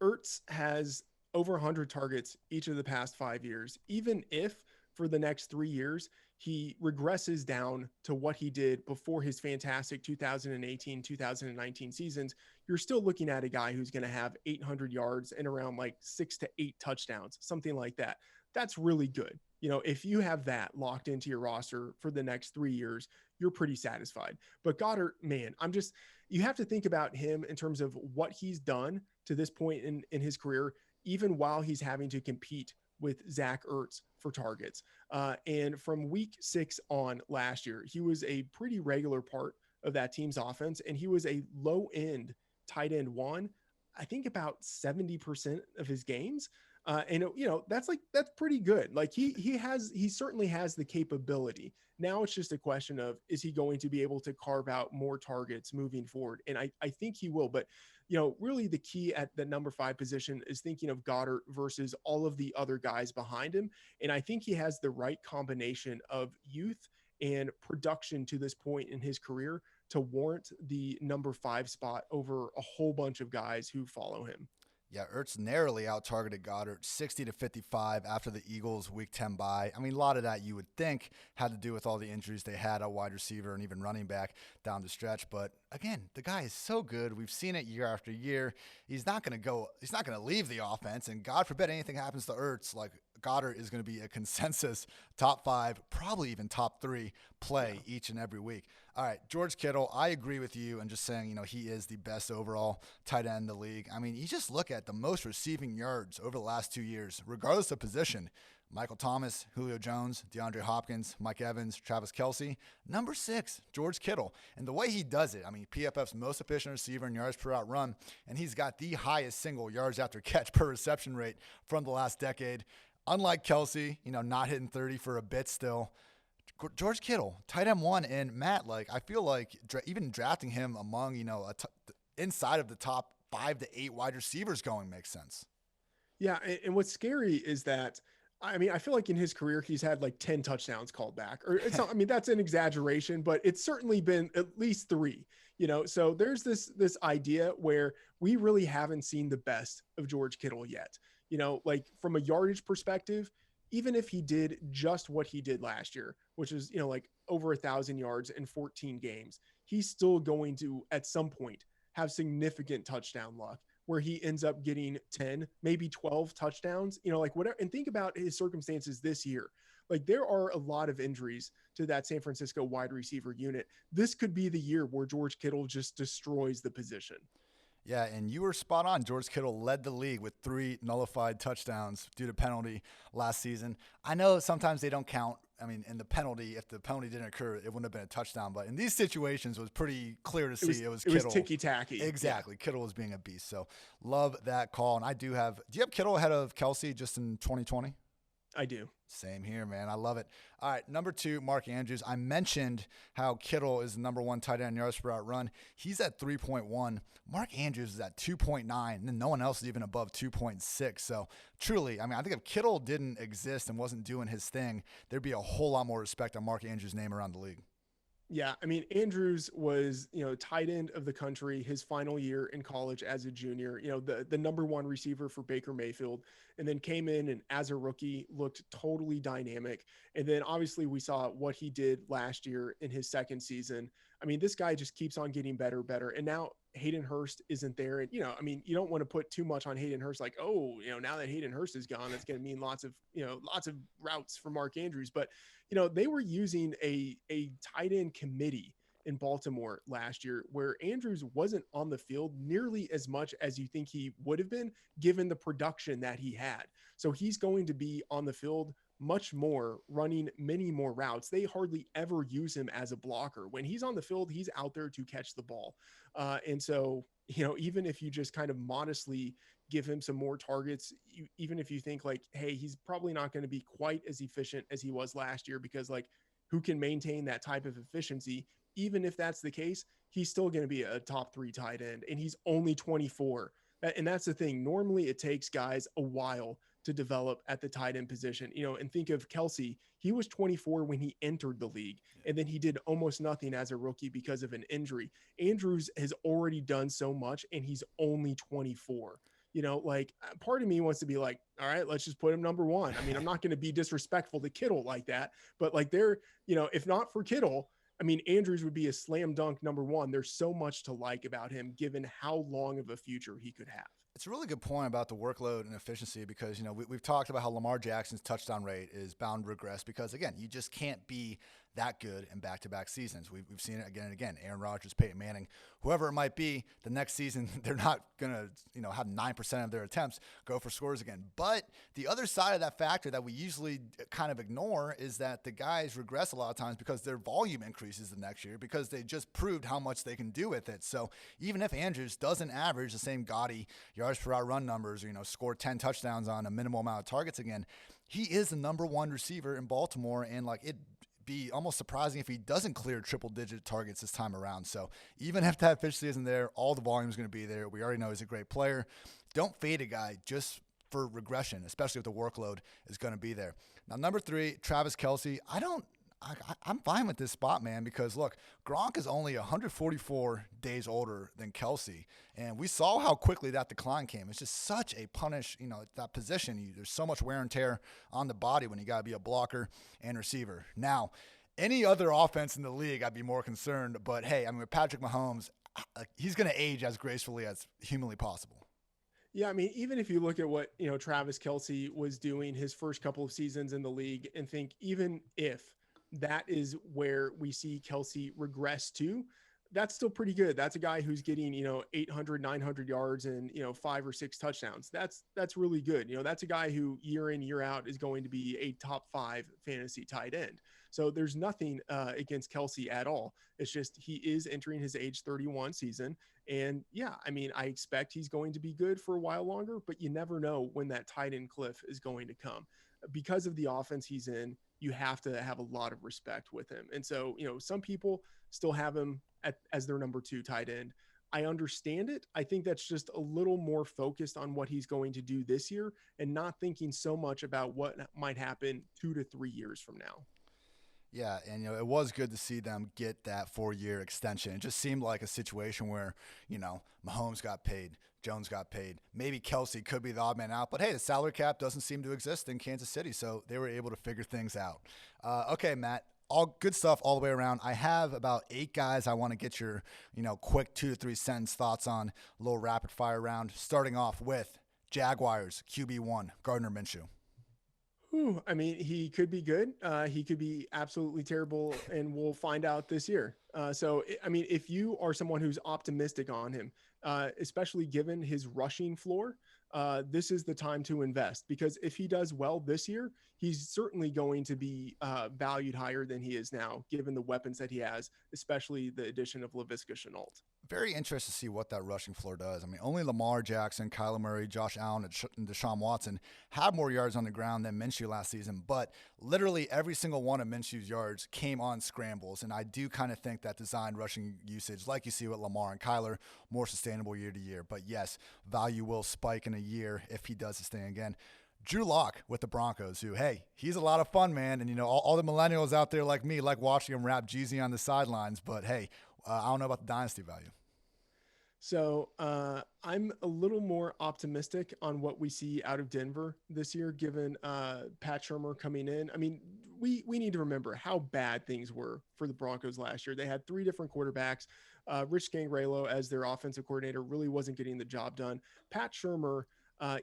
Ertz has over 100 targets each of the past 5 years. Even if for the next 3 years, he regresses down to what he did before his fantastic 2018, 2019 seasons, you're still looking at a guy who's going to have 800 yards and around like 6 to 8 touchdowns, something like that. That's really good. If you have that locked into your roster for the next 3 years, you're pretty satisfied. But Goddard, man, you have to think about him in terms of what he's done to this point in his career, even while he's having to compete with Zach Ertz for targets. And from week 6 on last year, he was a pretty regular part of that team's offense, and he was a low-end tight end 1, I think about 70% of his games. And that's pretty good. Like he certainly has the capability. Now it's just a question of, is he going to be able to carve out more targets moving forward? And I think he will, but really the key at the number 5 position is thinking of Goddard versus all of the other guys behind him. And I think he has the right combination of youth and production to this point in his career to warrant the number 5 spot over a whole bunch of guys who follow him. Yeah, Ertz narrowly out-targeted Goddard 60-55 after the Eagles' Week 10 bye. A lot of that you would think had to do with all the injuries they had at wide receiver and even running back down the stretch. But again, the guy is so good. We've seen it year after year. He's not going to leave the offense. And God forbid anything happens to Ertz, like Goddard is going to be a consensus top 5, probably even top 3 play each and every week. All right, George Kittle, I agree with you and just saying, he is the best overall tight end in the league. I mean, you just look at the most receiving yards over the last 2 years, regardless of position. Michael Thomas, Julio Jones, DeAndre Hopkins, Mike Evans, Travis Kelce. Number 6, George Kittle. And the way he does it, I mean, PFF's most efficient receiver in yards per out run, and he's got the highest single yards after catch per reception rate from the last decade. Unlike Kelce, not hitting 30 for a bit still. George Kittle, tight end 1, and Matt, I feel like even drafting him among, inside of the top 5 to 8 wide receivers going makes sense. Yeah, and what's scary is that, I mean, I feel like in his career, he's had 10 touchdowns called back. Or it's not, I mean, that's an exaggeration, but it's certainly been at least 3, So there's this idea where we really haven't seen the best of George Kittle yet. From a yardage perspective, even if he did just what he did last year, which is, over 1,000 yards in 14 games, he's still going to, at some point, have significant touchdown luck where he ends up getting 10, maybe 12 touchdowns, whatever. And think about his circumstances this year. There are a lot of injuries to that San Francisco wide receiver unit. This could be the year where George Kittle just destroys the position. Yeah, and you were spot on. George Kittle led the league with 3 nullified touchdowns due to penalty last season. I know sometimes they don't count. I mean, in the penalty, if the penalty didn't occur, it wouldn't have been a touchdown. But in these situations, it was pretty clear to see it was Kittle. It was ticky-tacky. Exactly. Yeah. Kittle was being a beast. So love that call. And do you have Kittle ahead of Kelce just in 2020? I do. Same here, man. I love it. All right, number 2, Mark Andrews. I mentioned how Kittle is the number 1 tight end in yards per out run. He's at 3.1. Mark Andrews is at 2.9, and then no one else is even above 2.6. So truly, I mean, I think if Kittle didn't exist and wasn't doing his thing, there'd be a whole lot more respect on Mark Andrews' name around the league. Yeah, I mean, Andrews was, tight end of the country his final year in college as a junior, the number 1 receiver for Baker Mayfield, and then came in and as a rookie looked totally dynamic. And then obviously we saw what he did last year in his second season. I mean, this guy just keeps on getting better. And now Hayden Hurst isn't there. And, I mean, you don't want to put too much on Hayden Hurst, now that Hayden Hurst is gone, it's going to mean lots of routes for Mark Andrews. But, they were using a tight end committee in Baltimore last year where Andrews wasn't on the field nearly as much as you think he would have been given the production that he had. So he's going to be on the field much more, running many more routes. They hardly ever use him as a blocker. When he's on the field, he's out there to catch the ball. And so, even if you just kind of modestly give him some more targets, even if you think hey, he's probably not going to be quite as efficient as he was last year because who can maintain that type of efficiency? Even if that's the case, he's still going to be a top 3 tight end, and he's only 24. And that's the thing. Normally it takes guys a while to develop at the tight end position, and think of Kelce. He was 24 when he entered the league, and then he did almost nothing as a rookie because of an injury. Andrews has already done so much, and he's only 24. Part of me wants to be all right, let's just put him number 1. I mean, I'm not going to be disrespectful to Kittle like that, but if not for Kittle, I mean, Andrews would be a slam dunk number 1. There's so much to like about him, given how long of a future he could have. It's a really good point about the workload and efficiency because, we've talked about how Lamar Jackson's touchdown rate is bound to regress because, again, you just can't be that good in back-to-back seasons. We've seen it again and again. Aaron Rodgers, Peyton Manning, whoever it might be, the next season they're not going to, have 9% of their attempts go for scores again. But the other side of that factor that we usually kind of ignore is that the guys regress a lot of times because their volume increases the next year because they just proved how much they can do with it. So even if Andrews doesn't average the same gaudy yards per out run numbers or, score 10 touchdowns on a minimal amount of targets again, he is the number 1 receiver in Baltimore, and it'd be almost surprising if he doesn't clear triple-digit targets this time around. So even if that efficiency isn't there, all the volume is going to be there. We already know he's a great player. Don't fade a guy just for regression, especially if the workload is going to be there. Now, number 3, Travis Kelce. I'm fine with this spot, man, because look, Gronk is only 144 days older than Kelce, and we saw how quickly that decline came. It's just such a punish, that position. There's so much wear and tear on the body when you got to be a blocker and receiver. Now, any other offense in the league, I'd be more concerned, but hey, I mean, with Patrick Mahomes, he's going to age as gracefully as humanly possible. Yeah, I mean, even if you look at what, Travis Kelce was doing his first couple of seasons in the league and think even if that is where we see Kelsey regress to. That's still pretty good. That's a guy who's getting, 800, 900 yards and, 5 or 6 touchdowns. That's really good. That's a guy who year in, year out is going to be a top 5 fantasy tight end. So there's nothing against Kelsey at all. It's just he is entering his age 31 season. And yeah, I mean, I expect he's going to be good for a while longer, but you never know when that tight end cliff is going to come. Because of the offense he's in, you have to have a lot of respect with him. And so, some people still have him as their number 2 tight end. I understand it. I think that's just a little more focused on what he's going to do this year and not thinking so much about what might happen 2 to 3 years from now. Yeah, and it was good to see them get that 4-year extension. It just seemed like a situation where, Mahomes got paid, Jones got paid. Maybe Kelsey could be the odd man out, but hey, the salary cap doesn't seem to exist in Kansas City, so they were able to figure things out. Okay, Matt, all good stuff all the way around. I have about 8 guys I want to get your, quick 2 to 3 sentence thoughts on, a little rapid fire round, starting off with Jaguars, QB1, Gardner Minshew. I mean, he could be good. He could be absolutely terrible, and we'll find out this year. So, I mean, if you are someone who's optimistic on him, especially given his rushing floor, this is the time to invest, because if he does well this year, he's certainly going to be valued higher than he is now, given the weapons that he has, especially the addition of Laviska Shenault. Very interested to see what that rushing floor does. I mean, only Lamar Jackson, Kyler Murray, Josh Allen, and Deshaun Watson had more yards on the ground than Minshew last season, but literally every single one of Minshew's yards came on scrambles, and I do kind of think that designed rushing usage, like you see with Lamar and Kyler, more sustainable year to year. But yes, value will spike in a year if he does sustain again. Drew Lock with the Broncos, who, hey, he's a lot of fun, man. And, all the millennials out there like me like watching him rap Jeezy on the sidelines. But, hey, I don't know about the dynasty value. So I'm a little more optimistic on what we see out of Denver this year, given Pat Shurmur coming in. I mean, we need to remember how bad things were for the Broncos last year. They had 3 different quarterbacks. Rich Gangrelo, as their offensive coordinator, really wasn't getting the job done. Pat Shurmur,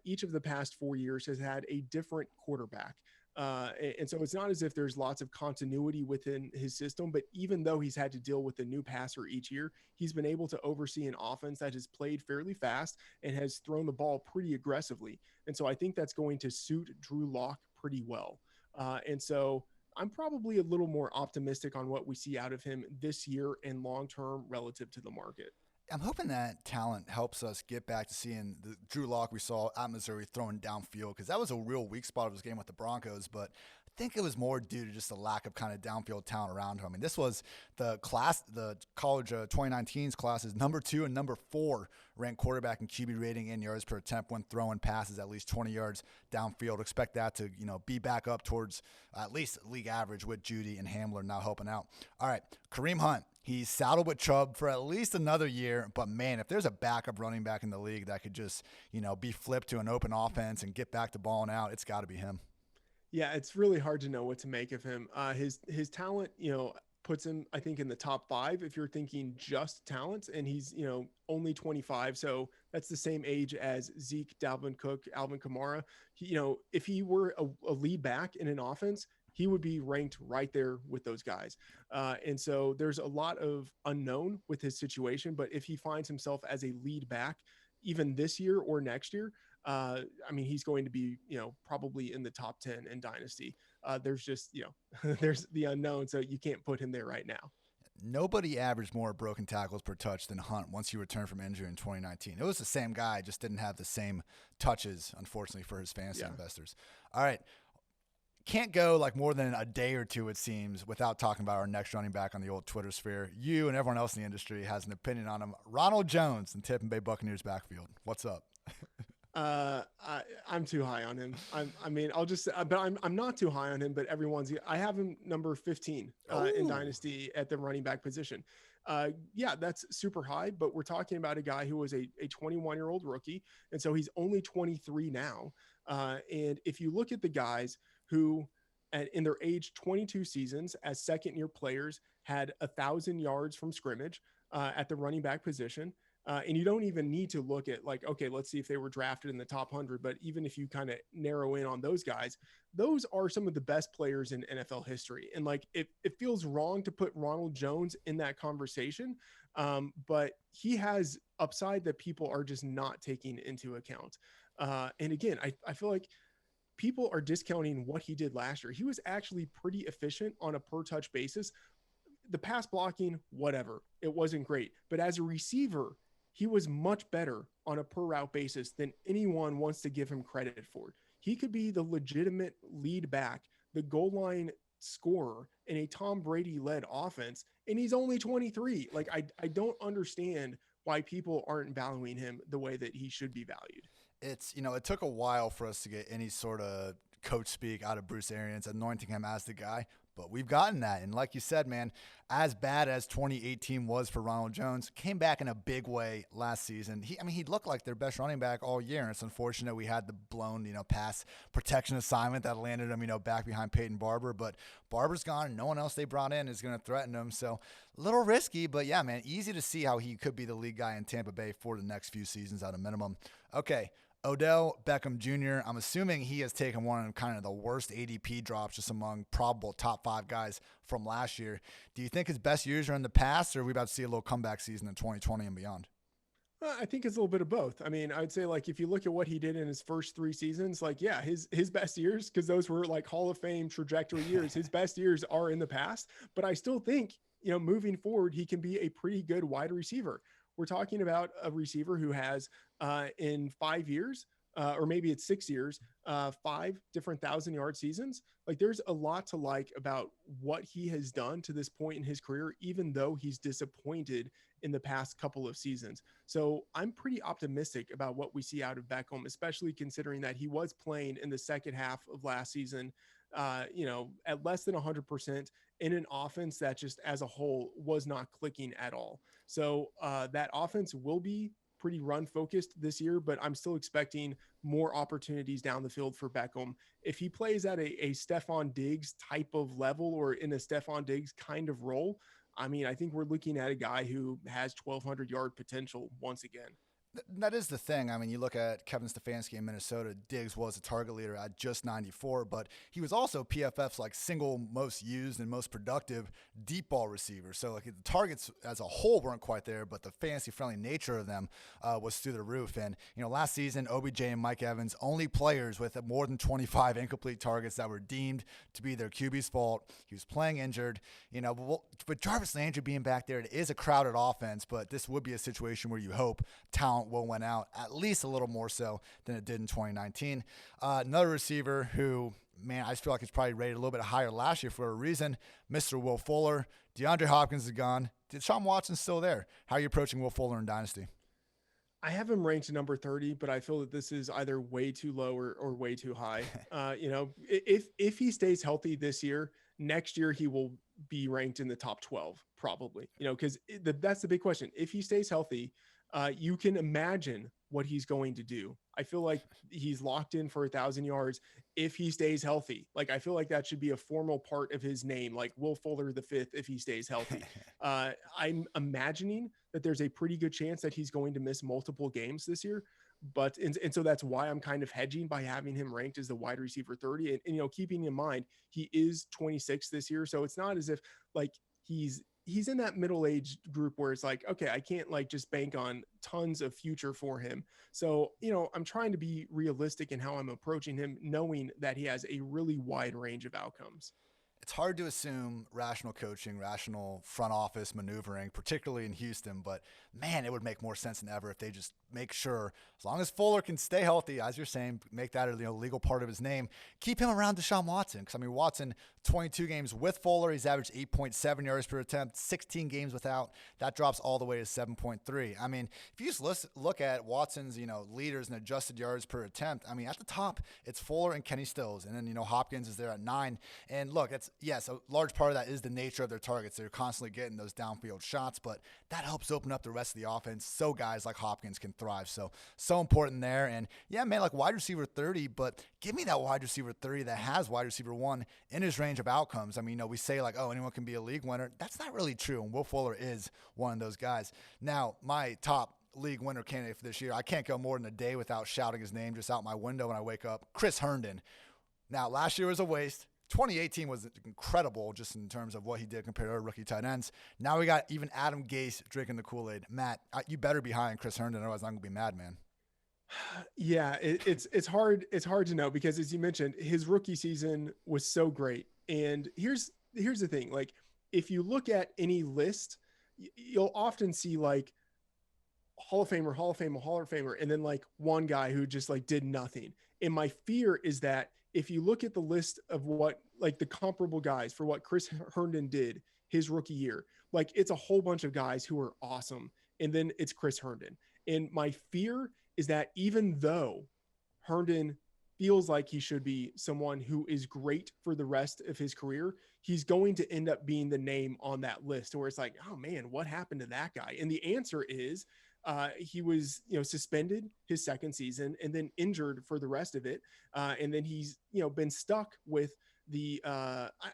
each of the past 4 years, has had a different quarterback. And so it's not as if there's lots of continuity within his system, but even though he's had to deal with a new passer each year, he's been able to oversee an offense that has played fairly fast and has thrown the ball pretty aggressively. And so I think that's going to suit Drew Lock pretty well. And so I'm probably a little more optimistic on what we see out of him this year and long-term relative to the market. I'm hoping that talent helps us get back to seeing the Drew Lock we saw at Missouri throwing downfield, because that was a real weak spot of his game with the Broncos, but I think it was more due to just the lack of kind of downfield talent around him. I mean, this was the college 2019's classes number 2 and number 4 ranked quarterback in QB rating and yards per attempt when throwing passes at least 20 yards downfield. Expect that to, be back up towards at least league average with Judy and Hamler now helping out. All right, Kareem Hunt. He's saddled with Chubb for at least another year, but man, if there's a backup running back in the league that could just, be flipped to an open offense and get back to balling out, it's got to be him. Yeah, it's really hard to know what to make of him. His talent, puts him, I think, in the top 5 if you're thinking just talent, and he's, only 25, so that's the same age as Zeke, Dalvin Cook, Alvin Kamara. If he were a lead back in an offense, he would be ranked right there with those guys. And so there's a lot of unknown with his situation, but if he finds himself as a lead back, even this year or next year, I mean, he's going to be, probably in the top 10 in Dynasty. There's just, there's the unknown, so you can't put him there right now. Nobody averaged more broken tackles per touch than Hunt once he returned from injury in 2019. It was the same guy, just didn't have the same touches, unfortunately, for his fantasy investors. All right. Can't go like more than a day or two, it seems, without talking about our next running back on the old Twitter sphere. You and everyone else in the industry has an opinion on him. Ronald Jones in Tampa Bay Buccaneers backfield. What's up? I'm too high on him. I'm not too high on him, but I have him number 15 in Dynasty at the running back position. Yeah, that's super high, but we're talking about a guy who was a 21-year-old rookie. And so he's only 23 now. And if you look at the guys who in their age 22 seasons as second-year players had 1,000 yards from scrimmage at the running back position, And you don't even need to look at like, okay, let's see if they were drafted in the top 100. But even if you kind of narrow in on those guys, those are some of the best players in NFL history. And like, it feels wrong to put Ronald Jones in that conversation. But he has upside that people are just not taking into account. And again, I feel like people are discounting what he did last year. He was actually pretty efficient on a per touch basis. The pass blocking, whatever, it wasn't great. But as a receiver, he was much better on a per route basis than anyone wants to give him credit for. He could be the legitimate lead back, the goal line scorer in a Tom Brady led offense. And he's only 23. Like, I don't understand why people aren't valuing him the way that he should be valued. It's, it took a while for us to get any sort of coach speak out of Bruce Arians, anointing him as the guy. But we've gotten that. And like you said, man, as bad as 2018 was for Ronald Jones, came back in a big way last season. He looked like their best running back all year. And it's unfortunate we had the blown, pass protection assignment that landed him, back behind Peyton Barber. But Barber's gone, and no one else they brought in is going to threaten him. So a little risky, but yeah, man, easy to see how he could be the lead guy in Tampa Bay for the next few seasons at a minimum. Okay. Odell Beckham Jr., I'm assuming he has taken one of kind of the worst ADP drops just among probable top 5 guys from last year. Do you think his best years are in the past, or are we about to see a little comeback season in 2020 and beyond? I think it's a little bit of both. I mean, I'd say like if you look at what he did in his first 3 seasons, like, yeah, his best years, because those were like Hall of Fame trajectory years, his best years are in the past. But I still think, moving forward, he can be a pretty good wide receiver. We're talking about a receiver who has in 5 years, or maybe it's 6 years, 5 different 1,000-yard seasons. Like, there's a lot to like about what he has done to this point in his career, even though he's disappointed in the past couple of seasons. So I'm pretty optimistic about what we see out of Beckham, especially considering that he was playing in the second half of last season, at less than 100% in an offense that just as a whole was not clicking at all. So that offense will be pretty run focused this year, but I'm still expecting more opportunities down the field for Beckham. If he plays at a Stephon Diggs type of level or in a Stephon Diggs kind of role, I mean, I think we're looking at a guy who has 1,200 yard potential once again. That is the thing. I mean, you look at Kevin Stefanski in Minnesota. Diggs was a target leader at just 94, but he was also PFF's like single most used and most productive deep ball receiver. So like the targets as a whole weren't quite there, but the fantasy friendly nature of them was through the roof. And last season, OBJ and Mike Evans, only players with more than 25 incomplete targets that were deemed to be their QB's fault. He was playing injured. With Jarvis Landry being back there, it is a crowded offense, but this would be a situation where you hope talent will win out at least a little more so than it did in 2019. Another receiver who, man, I just feel like he's probably rated a little bit higher last year for a reason, Mr. Will Fuller. DeAndre Hopkins is gone. Deshaun Watson's still there. How are you approaching Will Fuller in Dynasty? I have him ranked number 30, but I feel that this is either way too low or way too high. If he stays healthy this year, next year he will be ranked in the top 12, probably, because that's the big question. If he stays healthy, you can imagine what he's going to do. I feel like he's locked in for 1,000 yards if he stays healthy. Like, I feel like that should be a formal part of his name, like Will Fuller the fifth, if he stays healthy. I'm imagining that there's a pretty good chance that he's going to miss multiple games this year. But, and so that's why I'm kind of hedging by having him ranked as the wide receiver 30. And keeping in mind, he is 26 this year. So it's not as if like he's in that middle-aged group where it's like, okay, I can't like just bank on tons of future for him. So, I'm trying to be realistic in how I'm approaching him, knowing that he has a really wide range of outcomes. It's hard to assume rational coaching, rational front office maneuvering, particularly in Houston. But, man, it would make more sense than ever if they just make sure, as long as Fuller can stay healthy, as you're saying, make that a legal part of his name, keep him around Deshaun Watson. Because, Watson, 22 games with Fuller, he's averaged 8.7 yards per attempt, 16 games without. That drops all the way to 7.3. If you just look at Watson's, leaders and adjusted yards per attempt, at the top, it's Fuller and Kenny Stills. And then, Hopkins is there at 9. And look, yes, a large part of that is the nature of their targets. They're constantly getting those downfield shots, but that helps open up the rest of the offense so guys like Hopkins can thrive. So important there. And yeah, man, like wide receiver 30, but give me that wide receiver 30 that has wide receiver 1 in his range of outcomes. We say like, oh, anyone can be a league winner. That's not really true. And Will Fuller is one of those guys. Now, my top league winner candidate for this year. I can't go more than a day without shouting his name just out my window when I wake up. Chris Herndon. Now, last year was a waste. 2018 was incredible just in terms of what he did compared to other rookie tight ends. Now we got even Adam Gase drinking the Kool-Aid. Matt, you better be high on Chris Herndon, otherwise I'm going to be mad, man. Yeah, it's hard. It's hard to know because, as you mentioned, his rookie season was so great. And here's the thing. Like, if you look at any list, you'll often see like Hall of Famer, Hall of Famer, Hall of Famer, and then like one guy who just like did nothing. And my fear is that if you look at the list of what like the comparable guys for what Chris Herndon did his rookie year, like it's a whole bunch of guys who are awesome. And then it's Chris Herndon. And my fear is that even though Herndon feels like he should be someone who is great for the rest of his career, he's going to end up being the name on that list where it's like, oh man, what happened to that guy? And the answer is he was, suspended his second season and then injured for the rest of it. And then he's, been stuck with the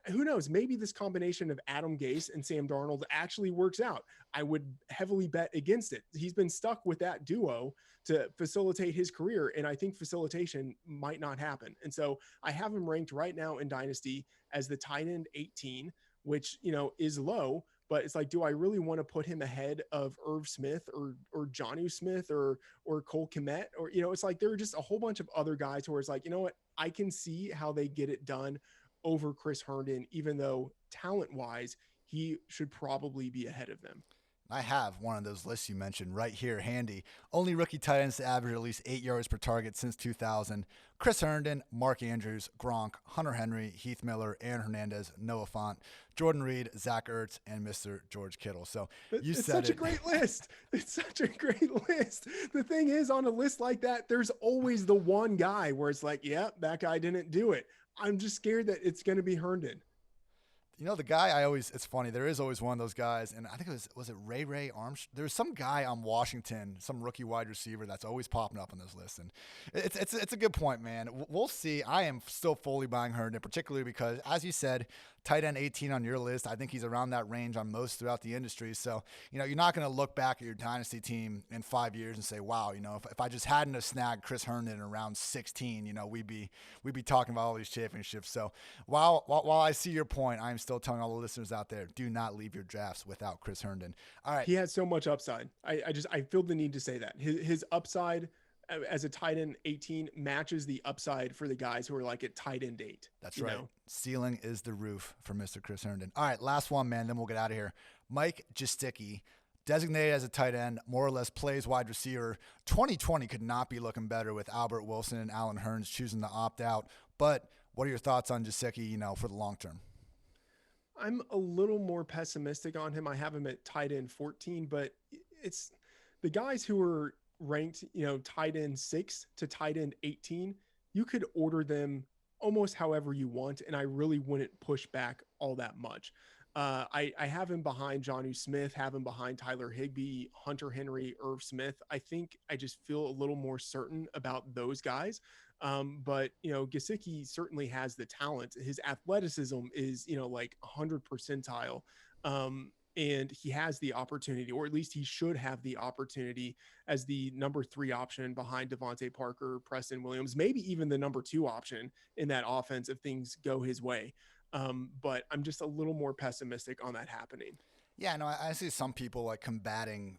who knows, maybe this combination of Adam Gase and Sam Darnold actually works out. I would heavily bet against it. He's been stuck with that duo to facilitate his career, and I think facilitation might not happen. And so I have him ranked right now in Dynasty as the tight end 18, which is low, but it's like, do I really want to put him ahead of Irv Smith or JuJu Smith or Cole Kmet? Or it's like there are just a whole bunch of other guys where it's like, what, I can see how they get it done over Chris Herndon, even though talent-wise, he should probably be ahead of them. I have one of those lists you mentioned right here, handy. Only rookie tight ends to average at least 8 yards per target since 2000. Chris Herndon, Mark Andrews, Gronk, Hunter Henry, Heath Miller, Aaron Hernandez, Noah Fant, Jordan Reed, Zach Ertz, and Mr. George Kittle. So it's such a great list. It's such a great list. The thing is, on a list like that, there's always the one guy where it's like, yeah, that guy didn't do it. I'm just scared that it's going to be Herndon. The guy it's funny, there is always one of those guys, and I think was it Ray Armstrong? There's some guy on Washington, some rookie wide receiver that's always popping up on this list, and it's a good point, man. We'll see. I am still fully buying Herndon, particularly because, as you said, tight end 18 on your list. I think he's around that range on most throughout the industry. So, you're not going to look back at your dynasty team in 5 years and say, wow, if I just hadn't have snagged Chris Herndon in around 16, we'd be talking about all these championships. So while I see your point, I'm still telling all the listeners out there, do not leave your drafts without Chris Herndon. All right. He has so much upside. I feel the need to say that his upside as a tight end 18 matches the upside for the guys who are like at tight end 8. That's right. Ceiling is the roof for Mr. Chris Herndon. All right, last one, man, then we'll get out of here. Mike Gesicki, designated as a tight end, more or less plays wide receiver. 2020 could not be looking better with Albert Wilson and Alan Hearns choosing to opt out. But what are your thoughts on Gesicki, for the long term? I'm a little more pessimistic on him. I have him at tight end 14, but it's the guys who are ranked, tight end 6 to tight end 18. You could order them almost however you want, and I really wouldn't push back all that much. I have him behind JuJu Smith, have him behind Tyler Higbee, Hunter Henry, Irv Smith. I think I just feel a little more certain about those guys. But Gesicki certainly has the talent. His athleticism is, like 100 percentile. And he has the opportunity, or at least he should have the opportunity as the number 3 option behind Devontae Parker, Preston Williams, maybe even the number 2 option in that offense if things go his way. But I'm just a little more pessimistic on that happening. Yeah, no, I see some people like combating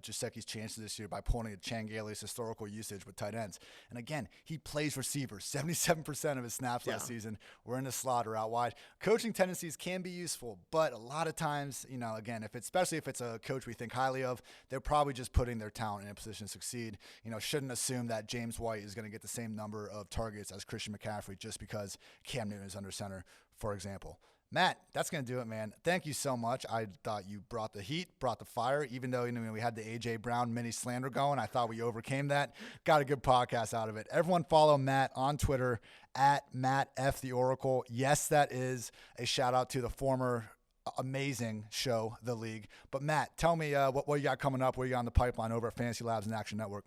Gesicki's chances this year by pointing at Changeli's historical usage with tight ends. And again, he plays receivers. 77% of his snaps last season were in the slot or out wide. Coaching tendencies can be useful, but a lot of times, again, especially if it's a coach we think highly of, they're probably just putting their talent in a position to succeed. Shouldn't assume that James White is going to get the same number of targets as Christian McCaffrey just because Cam Newton is under center, for example. Matt, that's going to do it, man. Thank you so much. I thought you brought the heat, brought the fire, even though we had the A.J. Brown mini slander going. I thought we overcame that. Got a good podcast out of it. Everyone follow Matt on Twitter at Matt F. The Oracle. Yes, that is a shout out to the former amazing show, The League. But Matt, tell me what you got coming up, what you got on the pipeline over at Fantasy Labs and Action Network.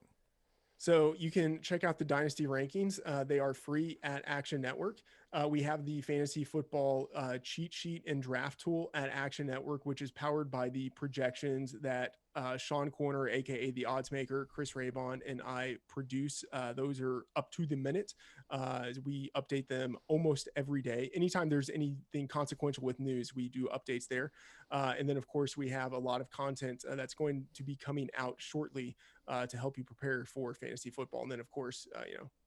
So you can check out the Dynasty rankings. They are free at Action Network. We have the fantasy football cheat sheet and draft tool at Action Network, which is powered by the projections that Sean Corner, aka the Odds Maker, Chris Raybon, and I produce. Those are up to the minute. We update them almost every day. Anytime there's anything consequential with news, we do updates there. And then, of course, we have a lot of content that's going to be coming out shortly to help you prepare for fantasy football. And then, of course,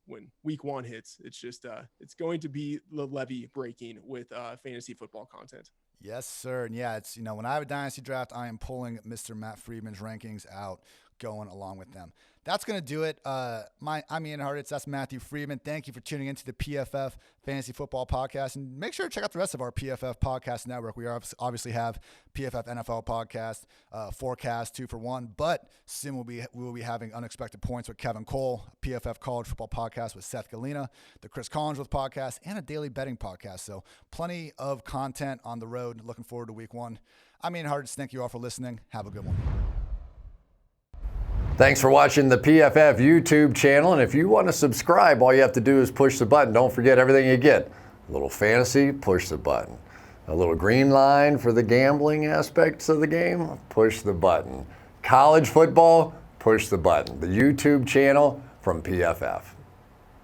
when week 1 hits, it's just it's going to be the levee breaking with fantasy football content. Yes, sir. And yeah, it's, when I have a dynasty draft, I am pulling Mr. Matt Freedman's rankings out, going along with them. That's going to do it. I'm Ian Hartitz. That's Matthew Freedman. Thank you for tuning into the PFF Fantasy Football Podcast. And make sure to check out the rest of our PFF Podcast Network. We obviously have PFF NFL Podcast, Forecast, 2 for 1. But soon we will be having Unexpected Points with Kevin Cole, PFF College Football Podcast with Seth Galina, the Chris Collinsworth Podcast, and a daily betting podcast. So plenty of content on the road. Looking forward to week 1. I'm Ian Hartitz. Thank you all for listening. Have a good one. Thanks for watching the PFF YouTube channel. And if you want to subscribe, all you have to do is push the button. Don't forget everything you get. A little fantasy, push the button. A little green line for the gambling aspects of the game, push the button. College football, push the button. The YouTube channel from PFF.